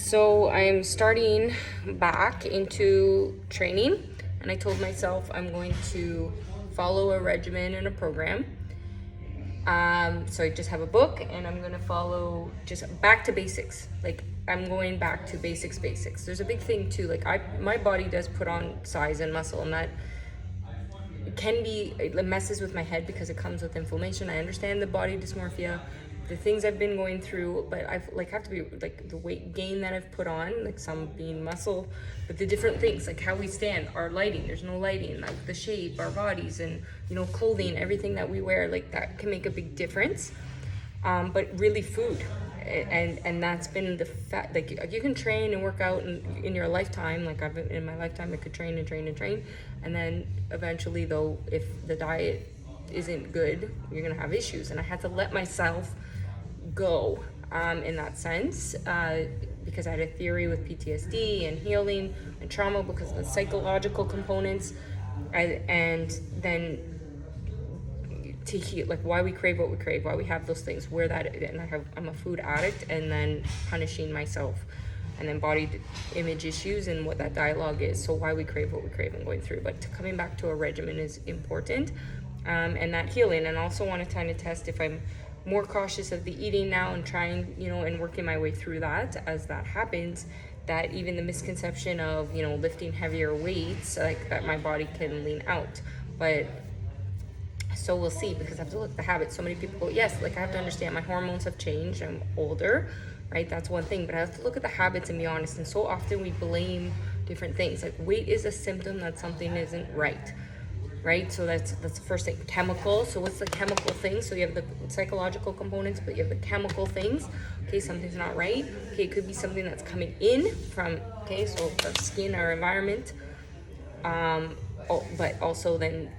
So I'm starting back into training, and I told myself I'm going to follow a regimen and a program. So I just have a book, and I'm gonna follow just back to basics. Like I'm going back to basics. There's a big thing too. Like my body does put on size and muscle, and that can be, it messes with my head because it comes with inflammation. I understand the body dysmorphia, the things I've been going through, but I've like have to be like the weight gain that I've put on, like some being muscle, but the different things like how we stand, our lighting, there's no lighting, like the shape, our bodies, and clothing, everything that we wear, like that can make a big difference. But really food, and that's been the fact. Like you can train and work out in your lifetime. Like I've been in my lifetime, I could train, and then eventually, though, if the diet isn't good, you're gonna have issues. And I had to let myself go in that sense, because I had a theory with PTSD and healing and trauma because of the psychological components, and then to heal, like why we crave what we crave, why we have those things, where that, and I'm a food addict, and then punishing myself, and then body image issues and what that dialogue is. So why we crave what we crave and going through, but coming back to a regimen is important, and that healing. And also want to kind of test if I'm more cautious of the eating now and trying, and working my way through that as that happens, that even the misconception of, lifting heavier weights, like that my body can lean out. But so we'll see, because I have to look at the habits. So many people go, yes, like I have to understand my hormones have changed, I'm older, right? That's one thing, but I have to look at the habits and be honest. And so often we blame different things. Like weight is a symptom that something isn't right? So that's the first thing. Chemical. So what's the chemical thing? So you have the psychological components, but you have the chemical things. Okay, something's not right. Okay, it could be something that's coming in from, okay, so our skin, our environment, but also then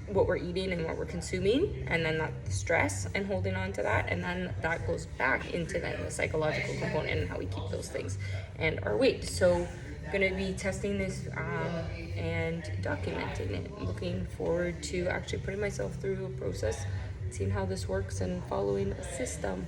what we're eating and what we're consuming, and then that stress and holding on to that, and then that goes back into then the psychological component and how we keep those things and our weight. So going to be testing this and documenting it. Looking forward to actually putting myself through a process, seeing how this works, and following a system.